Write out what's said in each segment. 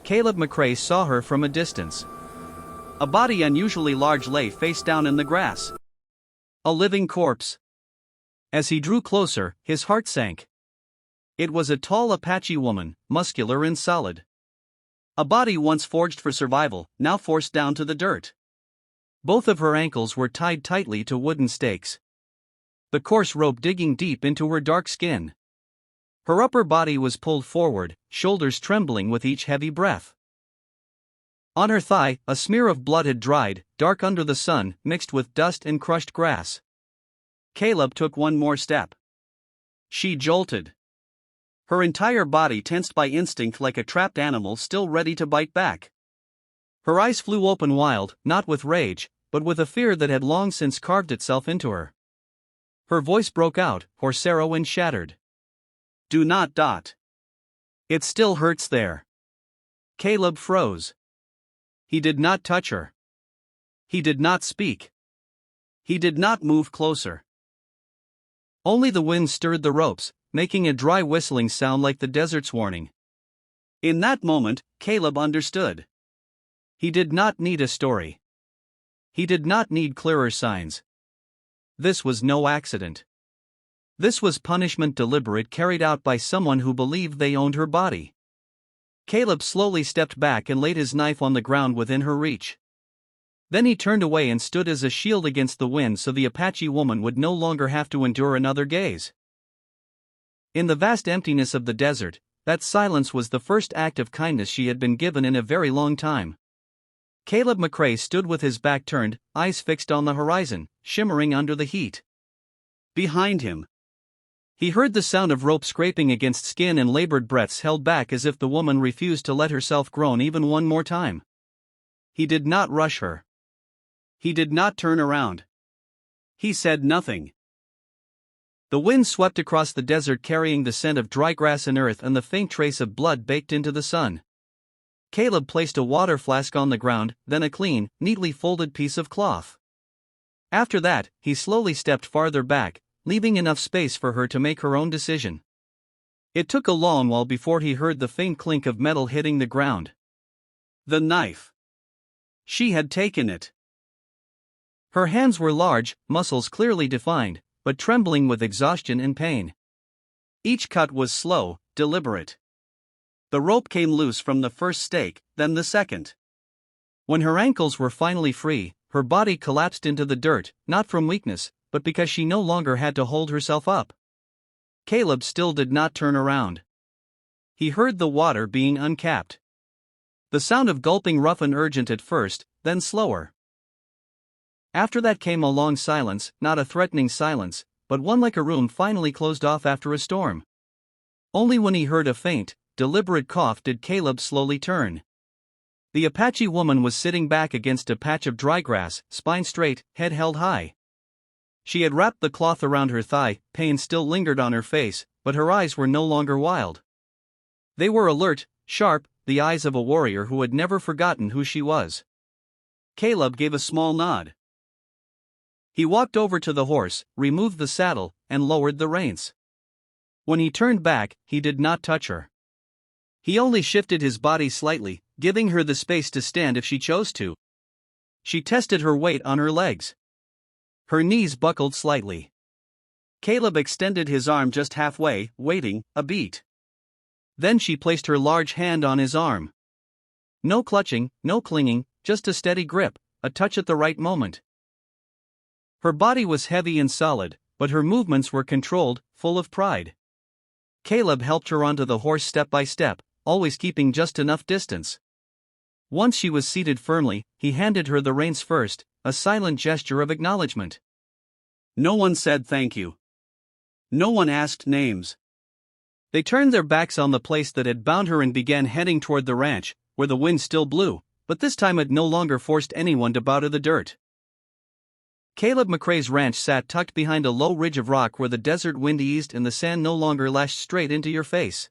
Caleb McRae saw her from a distance. A body unusually large lay face down in the grass. A living corpse. As he drew closer, his heart sank. It was a tall Apache woman, muscular and solid. A body once forged for survival, now forced down to the dirt. Both of her ankles were tied tightly to wooden stakes, the coarse rope digging deep into her dark skin. Her upper body was pulled forward, shoulders trembling with each heavy breath. On her thigh, a smear of blood had dried, dark under the sun, mixed with dust and crushed grass. Caleb took one more step. She jolted. Her entire body tensed by instinct like a trapped animal still ready to bite back. Her eyes flew open wild, not with rage, but with a fear that had long since carved itself into her. Her voice broke out, hoarse and shattered. "Do not dot. It still hurts there." Caleb froze. He did not touch her. He did not speak. He did not move closer. Only the wind stirred the ropes, making a dry whistling sound like the desert's warning. In that moment, Caleb understood. He did not need a story. He did not need clearer signs. This was no accident. This was punishment deliberate, carried out by someone who believed they owned her body. Caleb slowly stepped back and laid his knife on the ground within her reach. Then he turned away and stood as a shield against the wind so the Apache woman would no longer have to endure another gaze. In the vast emptiness of the desert, that silence was the first act of kindness she had been given in a very long time. Caleb McRae stood with his back turned, eyes fixed on the horizon, shimmering under the heat. Behind him, he heard the sound of rope scraping against skin and labored breaths held back as if the woman refused to let herself groan even one more time. He did not rush her. He did not turn around. He said nothing. The wind swept across the desert carrying the scent of dry grass and earth and the faint trace of blood baked into the sun. Caleb placed a water flask on the ground, then a clean, neatly folded piece of cloth. After that, he slowly stepped farther back, leaving enough space for her to make her own decision. It took a long while before he heard the faint clink of metal hitting the ground. The knife. She had taken it. Her hands were large, muscles clearly defined, but trembling with exhaustion and pain. Each cut was slow, deliberate. The rope came loose from the first stake, then the second. When her ankles were finally free, her body collapsed into the dirt, not from weakness, but because she no longer had to hold herself up. Caleb still did not turn around. He heard the water being uncapped. The sound of gulping rough and urgent at first, then slower. After that came a long silence, not a threatening silence, but one like a room finally closed off after a storm. Only when he heard a faint, deliberate cough did Caleb slowly turn. The Apache woman was sitting back against a patch of dry grass, spine straight, head held high. She had wrapped the cloth around her thigh, pain still lingered on her face, but her eyes were no longer wild. They were alert, sharp, the eyes of a warrior who had never forgotten who she was. Caleb gave a small nod. He walked over to the horse, removed the saddle, and lowered the reins. When he turned back, he did not touch her. He only shifted his body slightly, giving her the space to stand if she chose to. She tested her weight on her legs. Her knees buckled slightly. Caleb extended his arm just halfway, waiting, a beat. Then she placed her large hand on his arm. No clutching, no clinging, just a steady grip, a touch at the right moment. Her body was heavy and solid, but her movements were controlled, full of pride. Caleb helped her onto the horse step by step, always keeping just enough distance. Once she was seated firmly, he handed her the reins first, a silent gesture of acknowledgement. No one said thank you. No one asked names. They turned their backs on the place that had bound her and began heading toward the ranch, where the wind still blew, but this time it no longer forced anyone to bow to the dirt. Caleb McRae's ranch sat tucked behind a low ridge of rock where the desert wind eased and the sand no longer lashed straight into your face.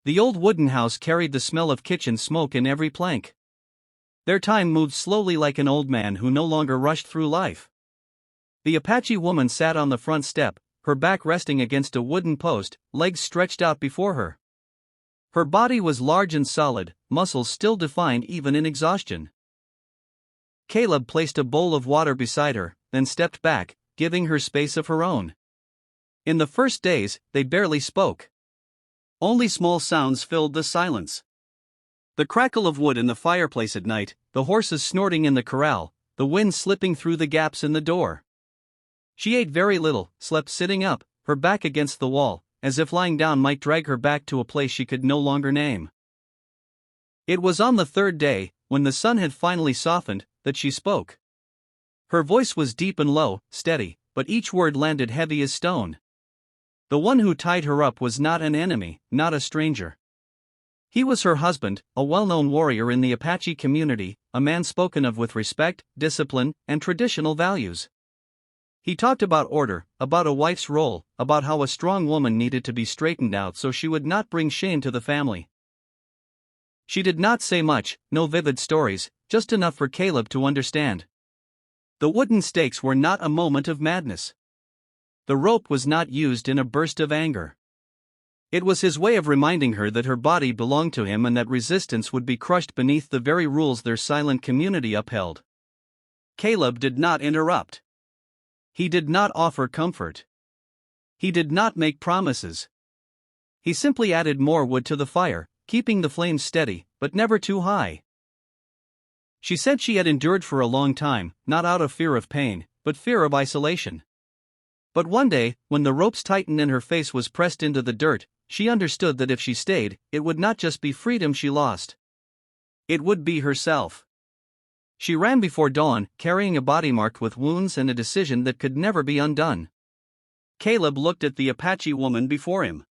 The old wooden house carried the smell of kitchen smoke in every plank. Their time moved slowly like an old man who no longer rushed through life. The Apache woman sat on the front step, her back resting against a wooden post, legs stretched out before her. Her body was large and solid, muscles still defined even in exhaustion. Caleb placed a bowl of water beside her, then stepped back, giving her space of her own. In the first days, they barely spoke. Only small sounds filled the silence. The crackle of wood in the fireplace at night, the horses snorting in the corral, the wind slipping through the gaps in the door. She ate very little, slept sitting up, her back against the wall, as if lying down might drag her back to a place she could no longer name. It was on the third day, when the sun had finally softened, that she spoke. Her voice was deep and low, steady, but each word landed heavy as stone. The one who tied her up was not an enemy, not a stranger. He was her husband, a well-known warrior in the Apache community, a man spoken of with respect, discipline, and traditional values. He talked about order, about a wife's role, about how a strong woman needed to be straightened out so she would not bring shame to the family. She did not say much, no vivid stories, just enough for Caleb to understand. The wooden stakes were not a moment of madness. The rope was not used in a burst of anger. It was his way of reminding her that her body belonged to him and that resistance would be crushed beneath the very rules their silent community upheld. Caleb did not interrupt. He did not offer comfort. He did not make promises. He simply added more wood to the fire, keeping the flames steady, but never too high. She said she had endured for a long time, not out of fear of pain, but fear of isolation. But one day, when the ropes tightened and her face was pressed into the dirt, she understood that if she stayed, it would not just be freedom she lost. It would be herself. She ran before dawn, carrying a body marked with wounds and a decision that could never be undone. Caleb looked at the Apache woman before him.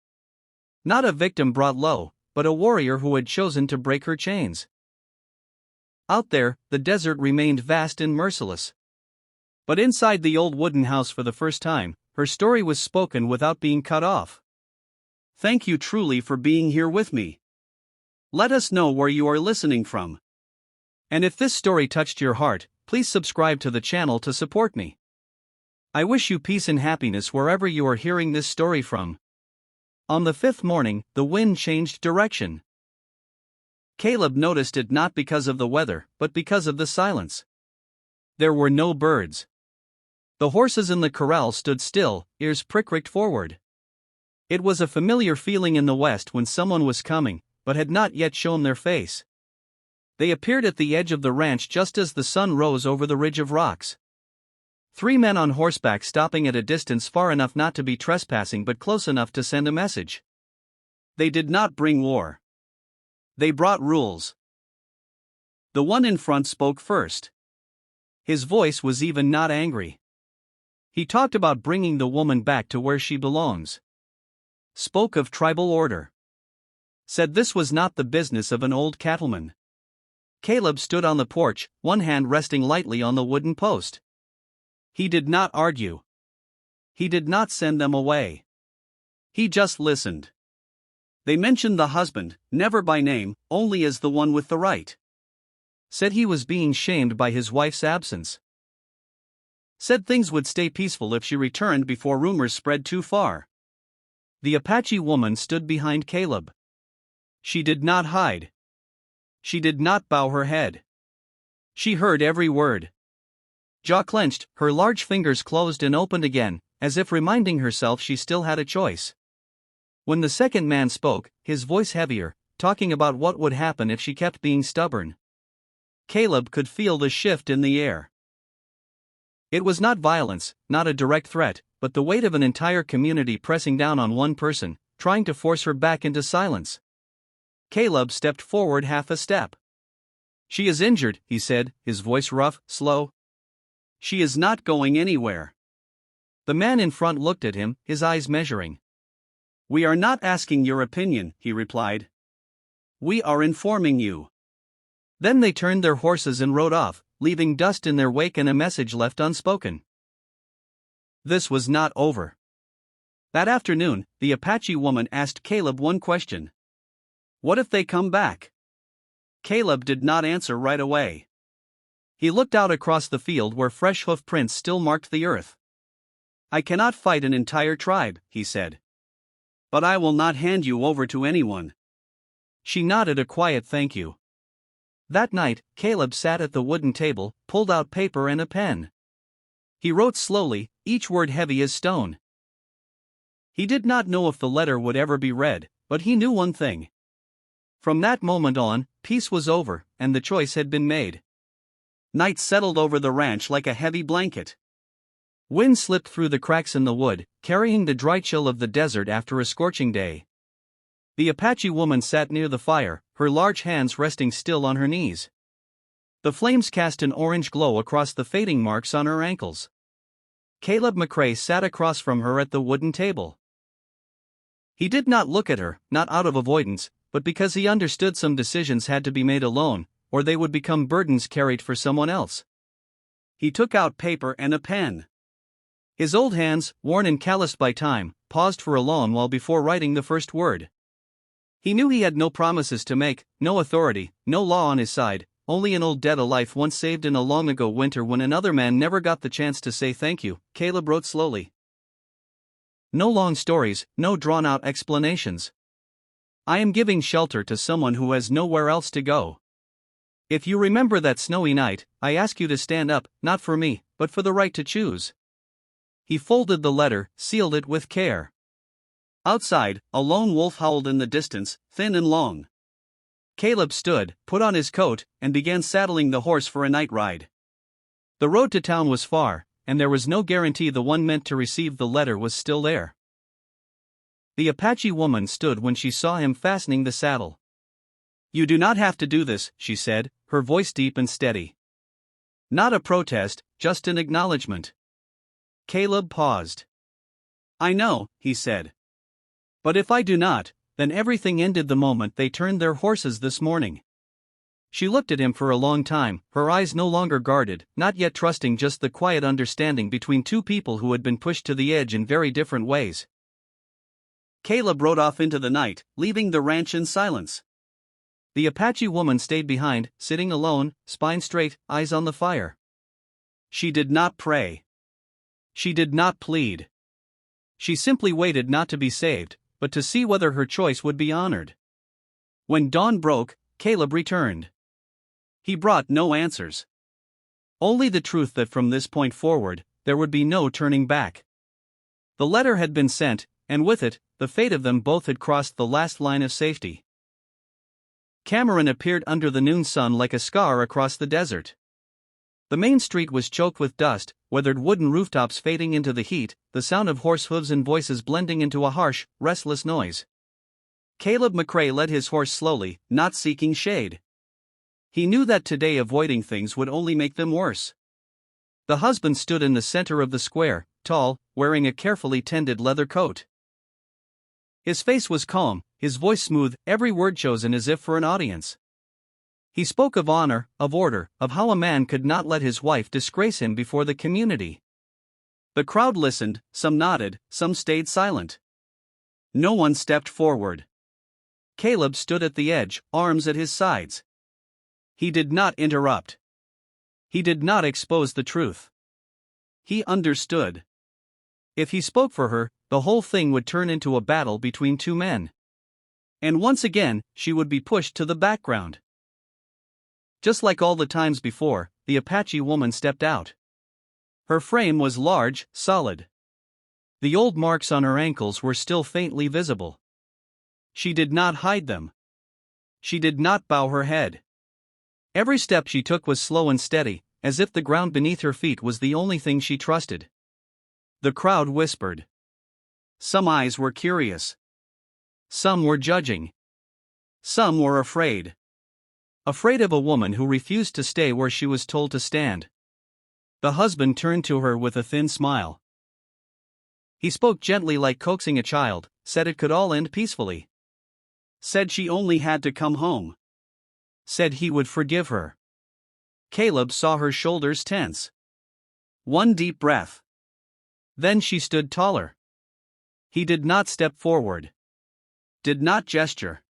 Not a victim brought low, but a warrior who had chosen to break her chains. Out there, the desert remained vast and merciless. But inside the old wooden house for the first time, her story was spoken without being cut off. Thank you truly for being here with me. Let us know where you are listening from. And if this story touched your heart, please subscribe to the channel to support me. I wish you peace and happiness wherever you are hearing this story from. On the fifth morning, the wind changed direction. Caleb noticed it not because of the weather, but because of the silence. There were no birds. The horses in the corral stood still, ears pricked forward. It was a familiar feeling in the west when someone was coming, but had not yet shown their face. They appeared at the edge of the ranch just as the sun rose over the ridge of rocks. 3 men on horseback stopping at a distance far enough not to be trespassing but close enough to send a message. They did not bring war. They brought rules. The one in front spoke first. His voice was even not angry. He talked about bringing the woman back to where she belongs. Spoke of tribal order. Said this was not the business of an old cattleman. Caleb stood on the porch, one hand resting lightly on the wooden post. He did not argue. He did not send them away. He just listened. They mentioned the husband, never by name, only as the one with the right. Said he was being shamed by his wife's absence. Said things would stay peaceful if she returned before rumors spread too far. The Apache woman stood behind Caleb. She did not hide. She did not bow her head. She heard every word. Jaw clenched, her large fingers closed and opened again, as if reminding herself she still had a choice. When the second man spoke, his voice heavier, talking about what would happen if she kept being stubborn. Caleb could feel the shift in the air. It was not violence, not a direct threat, but the weight of an entire community pressing down on one person, trying to force her back into silence. Caleb stepped forward half a step. "She is injured," he said, his voice rough, slow. "She is not going anywhere." The man in front looked at him, his eyes measuring. "We are not asking your opinion," he replied. "We are informing you." Then they turned their horses and rode off, leaving dust in their wake and a message left unspoken. This was not over. That afternoon, the Apache woman asked Caleb one question. "What if they come back?" Caleb did not answer right away. He looked out across the field where fresh hoof prints still marked the earth. "I cannot fight an entire tribe," he said. "But I will not hand you over to anyone." She nodded a quiet thank you. That night, Caleb sat at the wooden table, pulled out paper and a pen. He wrote slowly, each word heavy as stone. He did not know if the letter would ever be read, but he knew one thing. From that moment on, peace was over, and the choice had been made. Night settled over the ranch like a heavy blanket. Wind slipped through the cracks in the wood, carrying the dry chill of the desert after a scorching day. The Apache woman sat near the fire, her large hands resting still on her knees. The flames cast an orange glow across the fading marks on her ankles. Caleb McRae sat across from her at the wooden table. He did not look at her, not out of avoidance, but because he understood some decisions had to be made alone, or they would become burdens carried for someone else. He took out paper and a pen. His old hands, worn and calloused by time, paused for a long while before writing the first word. He knew he had no promises to make, no authority, no law on his side, only an old debt a life once saved in a long-ago winter when another man never got the chance to say thank you. Caleb wrote slowly. No long stories, no drawn-out explanations. I am giving shelter to someone who has nowhere else to go. If you remember that snowy night, I ask you to stand up, not for me, but for the right to choose. He folded the letter, sealed it with care. Outside, a lone wolf howled in the distance, thin and long. Caleb stood, put on his coat, and began saddling the horse for a night ride. The road to town was far, and there was no guarantee the one meant to receive the letter was still there. The Apache woman stood when she saw him fastening the saddle. You do not have to do this, she said, her voice deep and steady. Not a protest, just an acknowledgement. Caleb paused. I know, he said. But if I do not, then everything ended the moment they turned their horses this morning. She looked at him for a long time, her eyes no longer guarded, not yet trusting, just the quiet understanding between two people who had been pushed to the edge in very different ways. Caleb rode off into the night, leaving the ranch in silence. The Apache woman stayed behind, sitting alone, spine straight, eyes on the fire. She did not pray. She did not plead. She simply waited not to be saved, but to see whether her choice would be honored. When dawn broke, Caleb returned. He brought no answers. Only the truth that from this point forward, there would be no turning back. The letter had been sent, and with it, the fate of them both had crossed the last line of safety. Cameron appeared under the noon sun like a scar across the desert. The main street was choked with dust, weathered wooden rooftops fading into the heat, the sound of horse hooves and voices blending into a harsh, restless noise. Caleb McRae led his horse slowly, not seeking shade. He knew that today avoiding things would only make them worse. The husband stood in the center of the square, tall, wearing a carefully tended leather coat. His face was calm, his voice smooth, every word chosen as if for an audience. He spoke of honor, of order, of how a man could not let his wife disgrace him before the community. The crowd listened, some nodded, some stayed silent. No one stepped forward. Caleb stood at the edge, arms at his sides. He did not interrupt. He did not expose the truth. He understood. If he spoke for her, the whole thing would turn into a battle between two men. And once again, she would be pushed to the background. Just like all the times before, the Apache woman stepped out. Her frame was large, solid. The old marks on her ankles were still faintly visible. She did not hide them. She did not bow her head. Every step she took was slow and steady, as if the ground beneath her feet was the only thing she trusted. The crowd whispered. Some eyes were curious. Some were judging. Some were afraid. Afraid of a woman who refused to stay where she was told to stand. The husband turned to her with a thin smile. He spoke gently like coaxing a child, said it could all end peacefully. Said she only had to come home. Said he would forgive her. Caleb saw her shoulders tense. One deep breath. Then she stood taller. He did not step forward. Did not gesture.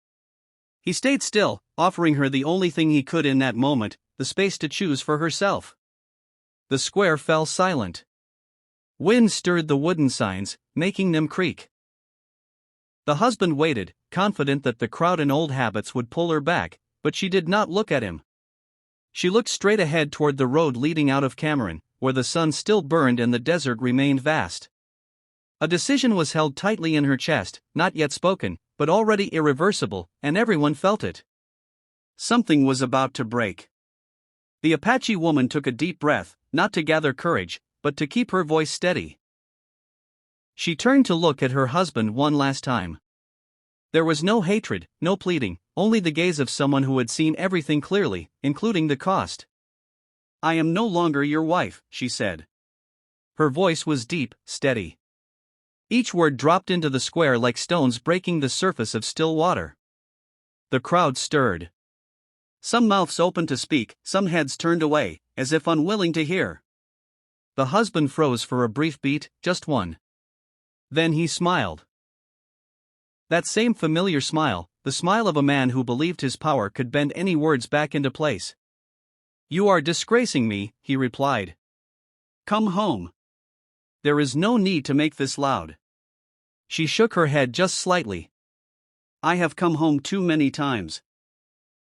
He stayed still, offering her the only thing he could in that moment, the space to choose for herself. The square fell silent. Wind stirred the wooden signs, making them creak. The husband waited, confident that the crowd and old habits would pull her back, but she did not look at him. She looked straight ahead toward the road leading out of Cameron, where the sun still burned and the desert remained vast. A decision was held tightly in her chest, not yet spoken, but already irreversible, and everyone felt it. Something was about to break. The Apache woman took a deep breath, not to gather courage, but to keep her voice steady. She turned to look at her husband one last time. There was no hatred, no pleading, only the gaze of someone who had seen everything clearly, including the cost. "I am no longer your wife," she said. Her voice was deep, steady. Each word dropped into the square like stones breaking the surface of still water. The crowd stirred. Some mouths opened to speak, some heads turned away, as if unwilling to hear. The husband froze for a brief beat, just one. Then he smiled. That same familiar smile, the smile of a man who believed his power could bend any words back into place. "You are disgracing me," he replied. "Come home. There is no need to make this loud." She shook her head just slightly. "I have come home too many times."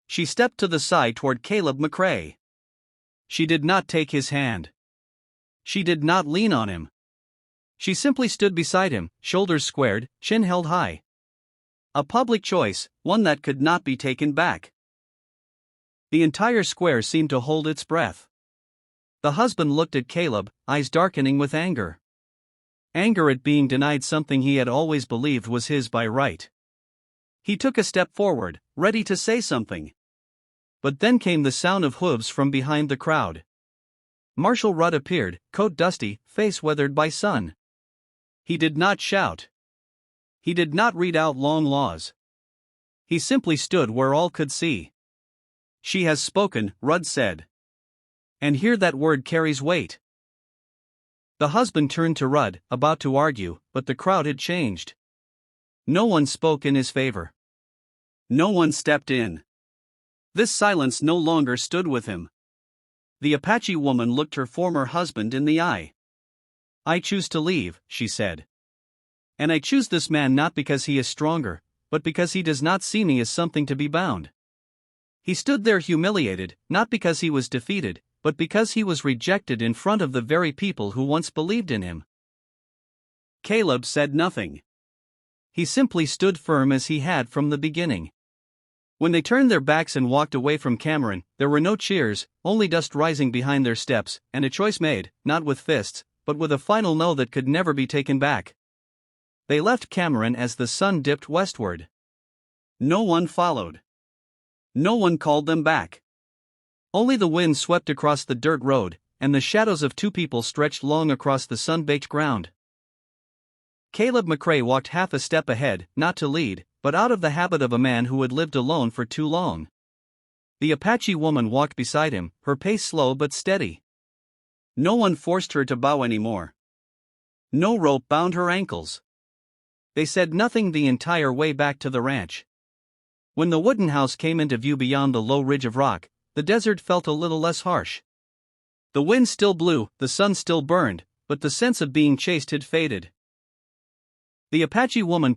She stepped to the side toward Caleb McRae. She did not take his hand. She did not lean on him. She simply stood beside him, shoulders squared, chin held high. A public choice, one that could not be taken back. The entire square seemed to hold its breath. The husband looked at Caleb, eyes darkening with anger. Anger at being denied something he had always believed was his by right. He took a step forward, ready to say something. But then came the sound of hooves from behind the crowd. Marshal Rudd appeared, coat dusty, face weathered by sun. He did not shout. He did not read out long laws. He simply stood where all could see. "She has spoken," Rudd said. "And here that word carries weight." The husband turned to Rudd, about to argue, but the crowd had changed. No one spoke in his favor. No one stepped in. This silence no longer stood with him. The Apache woman looked her former husband in the eye. "I choose to leave," she said. "And I choose this man not because he is stronger, but because he does not see me as something to be bound." He stood there humiliated, not because he was defeated, but because he was rejected in front of the very people who once believed in him. Caleb said nothing. He simply stood firm as he had from the beginning. When they turned their backs and walked away from Cameron, there were no cheers, only dust rising behind their steps, and a choice made, not with fists, but with a final no that could never be taken back. They left Cameron as the sun dipped westward. No one followed. No one called them back. Only the wind swept across the dirt road, and the shadows of two people stretched long across the sun-baked ground. Caleb McRae walked half a step ahead, not to lead, but out of the habit of a man who had lived alone for too long. The Apache woman walked beside him, her pace slow but steady. No one forced her to bow anymore. No rope bound her ankles. They said nothing the entire way back to the ranch. When the wooden house came into view beyond the low ridge of rock, the desert felt a little less harsh. The wind still blew, the sun still burned, but the sense of being chased had faded. The Apache woman